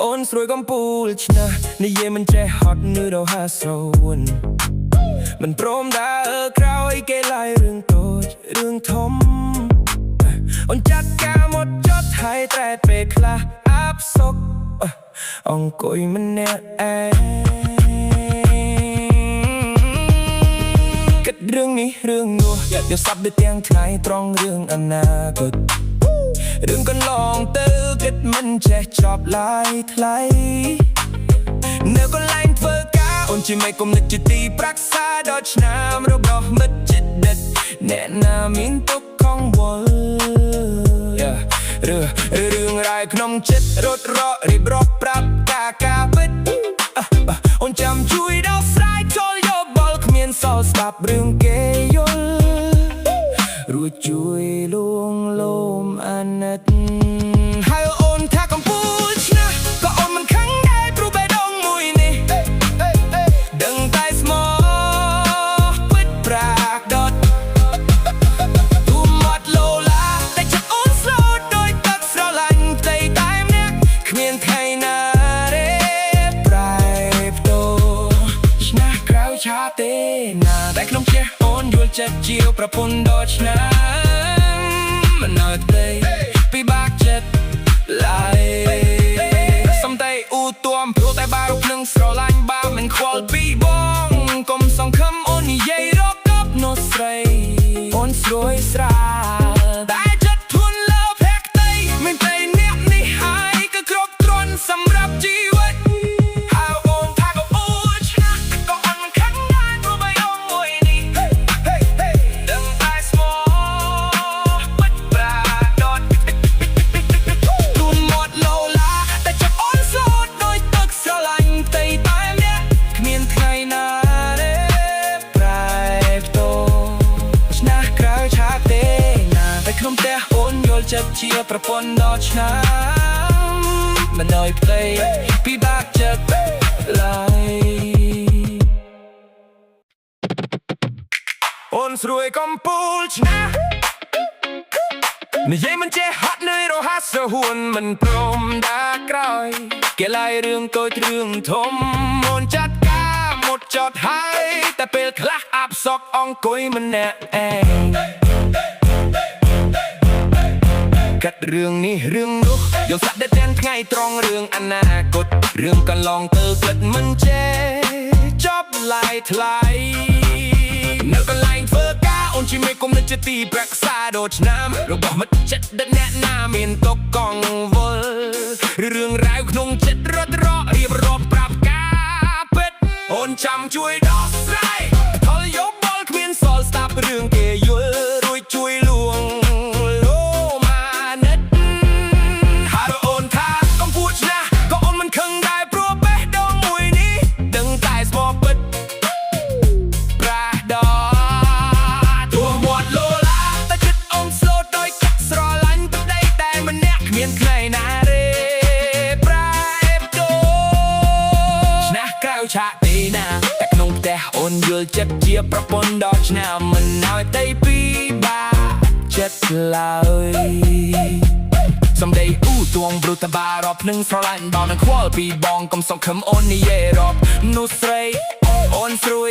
អូនស្រួយកំពូលឆ្នះនិយាយមិនចេះហត់នឿរហាស្រវនមិនព្រមដើរក្រោយគេឡាយរឿងតូចរឿងធំអូនចាត់ការមកចត់ហើយតែពេលខ្លះអាប់សុកអង្គុយម្នាក់ឯងគិតរឿងនេះរឿងនោះយកសាប់ដូចទាំងថ្ងៃត្រង់រឿងអនាគតរឿងកន្លងទៅគិតមិនចេះចប់ឡាយថ្លៃនៅកន្លែងធ្វើការអូនជាមេគុំនិតជាទីប្រឹក្សាដល់ឆ្នាំរបស់មិត្តជិតដិតអ្នកណាមានទុកកង្វល់រឿងរ៉ាវក្នុងចិត្តរត់រករៀបរាប់ប្រាប់ការពិតអូនចាំជួយដល់ស្រ័យចូលយកបល់គ្មានសល់ស្ដាប់រឿងគេយល់រួចជួយលួងលោមអាណិតហើយអូនថាកំពូលឆ្នះក៏អូនមិនខឹងដែរព្រោះបេះដូងមួយនេះដឹងតែស្មោះពិតប្រាកដទូមាត់លោឡាតែចិត្តអូនស្លូតដោយទឹកស្រឡាញ់ផ្ទៃតែម្នាក់គ្មានថ្ងៃណាទេប្រែប្តូរឆ្នះក្រៅឆាទេណាតែក្នុងផ្ទះអូនយល់ចិត្តជាវប្រពន្ធដ៏ឆ្នើមិននៅទេពិបាកចិត្តឡើយសំដីអ៊ូទួមព្រោះតែបារភ្លឹងស្រឡាញ់បាមិនខ្វល់ពីបងកុំសង្ឃឹមអូននិយាយរកកប់នោះស្រីអូនស្រួយស្រាលតែចិត្តធន់លើភក្តីមិនតែអ្នកនេះហើយក៏គ្រប់គ្រាន់សម្រាប់ជីវិតហើយអូនថាក៏អូនឆ្នះក៏អូនមិនខឹងដែរព្រោះបីអូនមួយនេះដឹងតែស្មោះពិតប្រាកដទូមាត់លោឡាតែចិត្តអូនស្លូតដោយទឹកស្រឡាញ់ផ្ទៃតែម្នាក់គ្មានថ្ងៃណាទេប្រែប្តូរឆ្នះក្រៅឆាកទេណាតែក្នុងផ្ទះអូនយល់ចិត្តជាប្រពន្ធដ៏ឆ្នើមមិននៅផ្ទៃពិបាកចិត្តឡើយអូនស្រួយកំពូលឆ្នះនិយាយមិនចេះហត់នឿយរហ័សរហួនមិនព្រមដើរក្រោយគេឡាយរឿងតូចរឿងធំអូនចាត់ការមុតចត់ហើយតែពេលខ្លះអាប់សក់អង្គុយម្នាក់ឯងកាត់រឿងនេះរឿងនោះយកសាក់ដេតទាំងថ្ងៃត្រង់រឿងអនាគតរឿងកន្លងទៅគិតមិនចេះចប់ឡាយថ្លៃនៅកន្លែងធ្វើការអូនជាមេគុំនិតជាទីប្រឹក្សាដូចឆ្នាំរបស់មិត្តចិត្តដិតអ្នកណាមានទុកកង្វល់រឿងរ៉ាវក្នុងចិត្តរត់រករៀបរាប់ប្រាប់ការពិតអូនចាំជួយដោះស្រាយថលយកបល់គ្មានសល់ស្ដាប់រឿងគេយល់រួចជួយលួងលោមអាណិតហើយអូនថាកំពូលឆ្នះក៏អូនមិនខឹងដែរព្រោះបេះដូងមួយនេះដឹងតែស្មោះពិតប្រាដទូមាត់លោឡាតែចិត្តអូនស្លូតដោយទឹកស្រឡាញ់ប្តីតែម្នាក់គ្មានថ្ងៃណាទេប្រែប្តូរឆ្នះក្រៅឆាកទេណាតែក្នុងផ្ទះអូនយល់ចិត្តជាប្រពន្ធដ៏ឆ្នើមមិនឲ្យតែពិបាកចិត្តឡើយសំដីអ៊ូទួងព្រោះតែបារប់នឹងស្រឡាញ់បងនឹងខ្វល់ពីបងកុំសង្ឃឹមអូននិយាយរកនោះស្រីអូនស្រួយ